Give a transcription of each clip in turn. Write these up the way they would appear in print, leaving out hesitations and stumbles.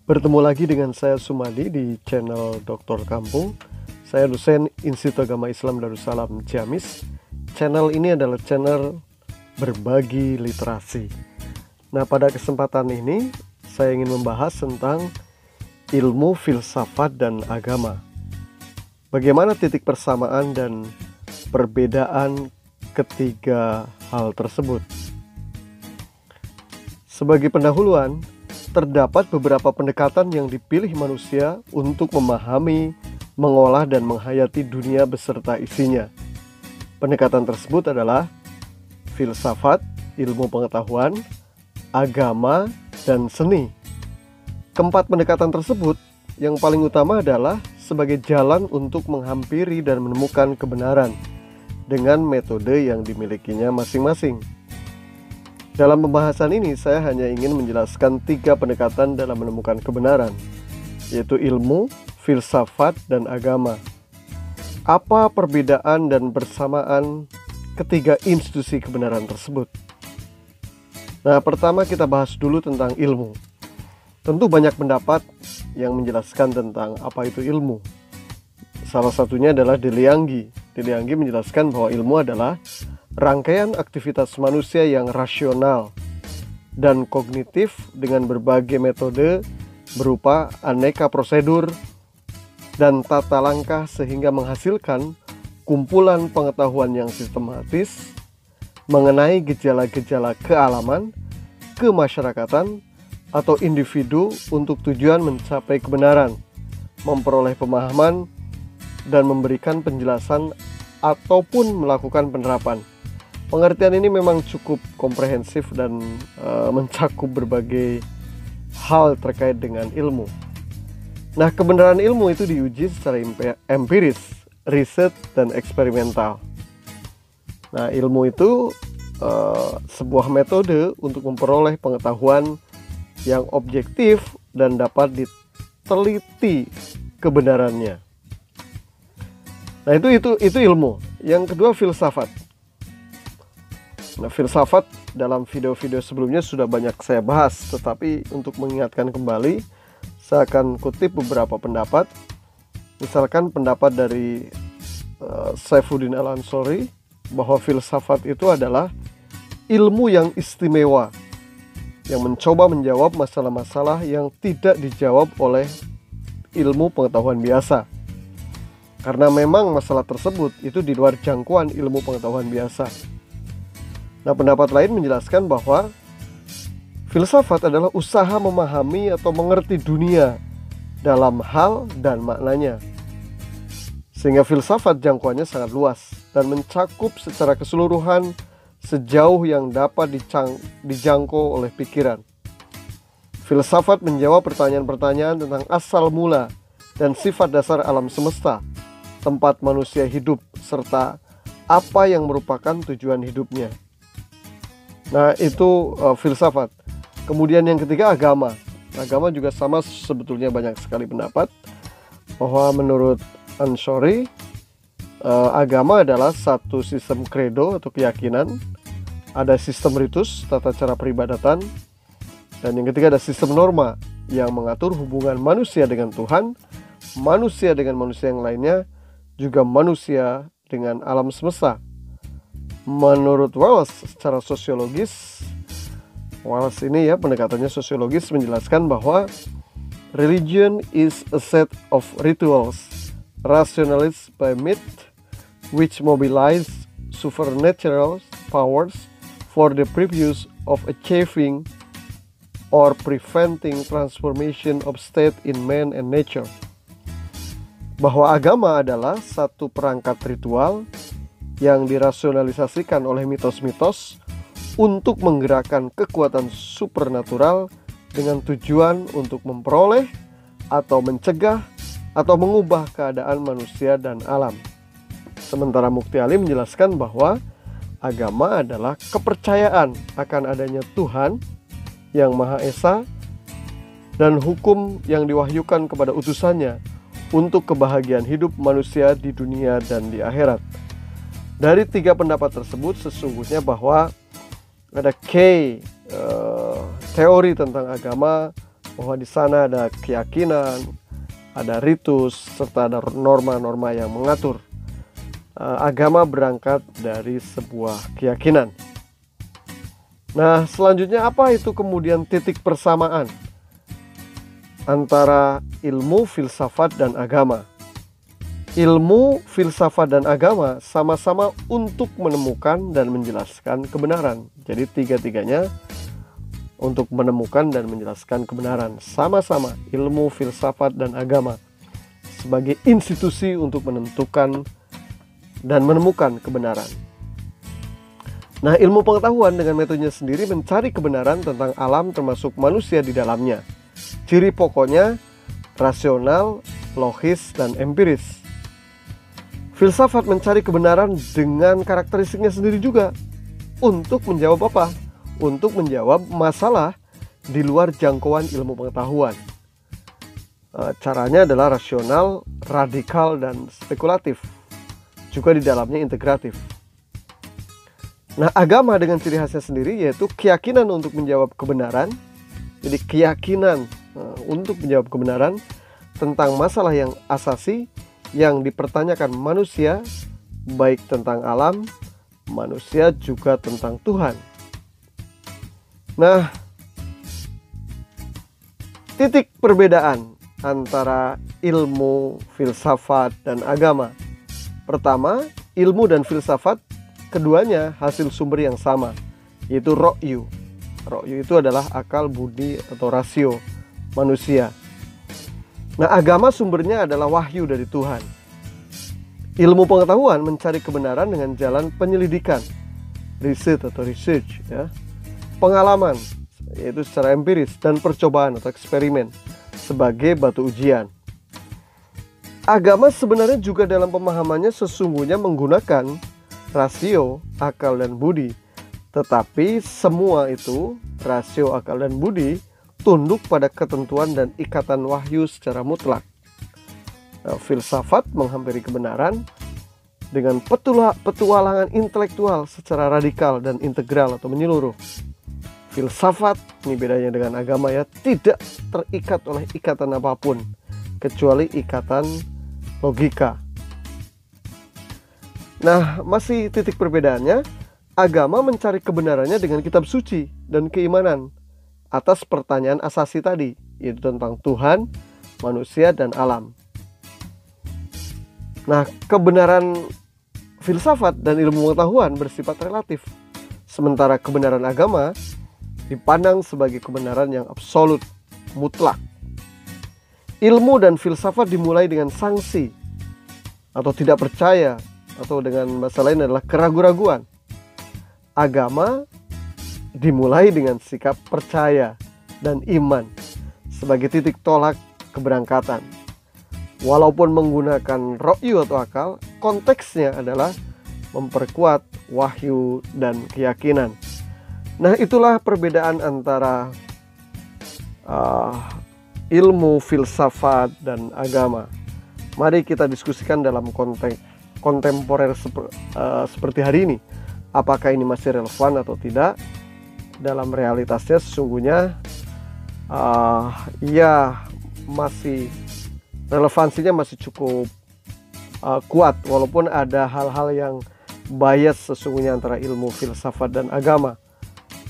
Bertemu lagi dengan saya Sumadi di channel Dr. Kampung. Saya dosen Institut Agama Islam Darussalam Ciamis. Channel ini adalah channel berbagi literasi. Nah, pada kesempatan ini saya ingin membahas tentang ilmu filsafat dan agama. Bagaimana titik persamaan dan perbedaan ketiga hal tersebut? Sebagai pendahuluan, terdapat beberapa pendekatan yang dipilih manusia untuk memahami, mengolah, dan menghayati dunia beserta isinya. Pendekatan tersebut adalah filsafat, ilmu pengetahuan, agama, dan seni. Keempat pendekatan tersebut yang paling utama adalah sebagai jalan untuk menghampiri dan menemukan kebenaran dengan metode yang dimilikinya masing-masing. Dalam pembahasan ini, saya hanya ingin menjelaskan 3 pendekatan dalam menemukan kebenaran, yaitu ilmu, filsafat, dan agama. Apa perbedaan dan persamaan ketiga institusi kebenaran tersebut? Nah, pertama kita bahas dulu tentang ilmu. Tentu banyak pendapat yang menjelaskan tentang apa itu ilmu. Salah satunya adalah Delianggi. Delianggi menjelaskan bahwa ilmu adalah rangkaian aktivitas manusia yang rasional dan kognitif dengan berbagai metode berupa aneka prosedur dan tata langkah sehingga menghasilkan kumpulan pengetahuan yang sistematis mengenai gejala-gejala kealaman, kemasyarakatan, atau individu untuk tujuan mencapai kebenaran, memperoleh pemahaman, dan memberikan penjelasan ataupun melakukan penerapan. Pengertian ini memang cukup komprehensif dan mencakup berbagai hal terkait dengan ilmu. Nah, kebenaran ilmu itu diuji secara empiris, riset, dan eksperimental. Nah, ilmu itu sebuah metode untuk memperoleh pengetahuan yang objektif dan dapat diteliti kebenarannya. Nah, itu ilmu. Yang kedua, filsafat. Nah, filsafat dalam video-video sebelumnya sudah banyak saya bahas, tetapi untuk mengingatkan kembali, saya akan kutip beberapa pendapat. Misalkan pendapat dari Saifuddin Al-Ansori bahwa filsafat itu adalah ilmu yang istimewa yang mencoba menjawab masalah-masalah yang tidak dijawab oleh ilmu pengetahuan biasa. Karena memang masalah tersebut itu di luar jangkauan ilmu pengetahuan biasa. Nah, pendapat lain menjelaskan bahwa filsafat adalah usaha memahami atau mengerti dunia dalam hal dan maknanya. Sehingga filsafat jangkauannya sangat luas dan mencakup secara keseluruhan sejauh yang dapat dijangkau oleh pikiran. Filsafat menjawab pertanyaan-pertanyaan tentang asal mula dan sifat dasar alam semesta, tempat manusia hidup, serta apa yang merupakan tujuan hidupnya. Nah, itu filsafat. Kemudian yang ketiga, agama. Agama juga sama, sebetulnya banyak sekali pendapat bahwa menurut Ansori, agama adalah satu sistem kredo atau keyakinan. Ada sistem ritus, tata cara peribadatan. Dan yang ketiga ada sistem norma yang mengatur hubungan manusia dengan Tuhan, manusia dengan manusia yang lainnya, juga manusia dengan alam semesta. Menurut Wallace, secara sosiologis, Wallace ini pendekatannya sosiologis menjelaskan bahwa religion is a set of rituals rationalized by myth which mobilize supernatural powers for the purpose of achieving or preventing transformation of state in man and nature. Bahwa agama adalah satu perangkat ritual yang dirasionalisasikan oleh mitos-mitos untuk menggerakkan kekuatan supernatural dengan tujuan untuk memperoleh atau mencegah atau mengubah keadaan manusia dan alam. Sementara Mukti Ali menjelaskan bahwa agama adalah kepercayaan akan adanya Tuhan yang Maha Esa dan hukum yang diwahyukan kepada utusannya untuk kebahagiaan hidup manusia di dunia dan di akhirat. Dari 3 pendapat tersebut sesungguhnya bahwa ada teori tentang agama bahwa di sana ada keyakinan, ada ritus, serta ada norma-norma yang mengatur. Agama berangkat dari sebuah keyakinan. Nah, selanjutnya apa itu kemudian titik persamaan antara ilmu, filsafat, dan agama? Ilmu, filsafat, dan agama sama-sama untuk menemukan dan menjelaskan kebenaran. Jadi tiga-tiganya untuk menemukan dan menjelaskan kebenaran. Sama-sama ilmu, filsafat, dan agama sebagai institusi untuk menentukan dan menemukan kebenaran. Nah, ilmu pengetahuan dengan metodenya sendiri mencari kebenaran tentang alam termasuk manusia di dalamnya. Ciri pokoknya rasional, logis, dan empiris. Filsafat mencari kebenaran dengan karakteristiknya sendiri juga. Untuk menjawab apa? Untuk menjawab masalah di luar jangkauan ilmu pengetahuan. Caranya adalah rasional, radikal, dan spekulatif. Juga di dalamnya integratif. Nah, agama dengan ciri khasnya sendiri yaitu keyakinan untuk menjawab kebenaran. Jadi keyakinan untuk menjawab kebenaran tentang masalah yang asasi yang dipertanyakan manusia, baik tentang alam, manusia, juga tentang Tuhan. Nah, titik perbedaan antara ilmu, filsafat, dan agama. Pertama, ilmu dan filsafat keduanya hasil sumber yang sama, yaitu ro'yu. Ro'yu itu adalah akal, budi, atau rasio manusia. Nah, agama sumbernya adalah wahyu dari Tuhan. Ilmu pengetahuan mencari kebenaran dengan jalan penyelidikan, riset atau research, ya. Pengalaman, yaitu secara empiris, dan percobaan atau eksperimen sebagai batu ujian. Agama sebenarnya juga dalam pemahamannya sesungguhnya menggunakan rasio, akal, dan budi. Tetapi semua itu, rasio, akal, dan budi, tunduk pada ketentuan dan ikatan wahyu secara mutlak. Nah, filsafat menghampiri kebenaran dengan petualangan intelektual secara radikal dan integral atau menyeluruh. Filsafat, ini bedanya dengan agama ya, tidak terikat oleh ikatan apapun kecuali ikatan logika. Nah, masih titik perbedaannya, agama mencari kebenarannya dengan kitab suci dan keimanan atas pertanyaan asasi tadi, yaitu tentang Tuhan, manusia, dan alam. Nah, kebenaran filsafat dan ilmu pengetahuan bersifat relatif, sementara kebenaran agama dipandang sebagai kebenaran yang absolut, mutlak. Ilmu dan filsafat dimulai dengan sanksi atau tidak percaya, atau dengan bahasa lain adalah keraguan-raguan. Agama dimulai dengan sikap percaya dan iman sebagai titik tolak keberangkatan. Walaupun menggunakan ro'yu atau akal, konteksnya adalah memperkuat wahyu dan keyakinan. Nah, itulah perbedaan antara ilmu, filsafat, dan agama. Mari kita diskusikan dalam konteks kontemporer seperti hari ini. Apakah ini masih relevan atau tidak? Dalam realitasnya sesungguhnya ya masih relevansinya masih cukup kuat, walaupun ada hal-hal yang bias sesungguhnya antara ilmu, filsafat, dan agama.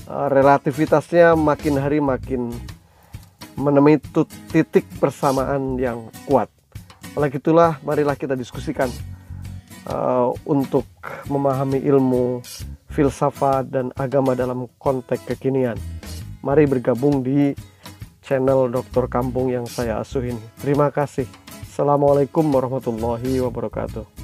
Relativitasnya makin hari makin menemui titik persamaan yang kuat. Oleh itulah marilah kita diskusikan untuk memahami ilmu, filsafat, dan agama dalam konteks kekinian. Mari bergabung di channel Dokter Kampung yang saya asuh ini. Terima kasih. Assalamualaikum warahmatullahi wabarakatuh.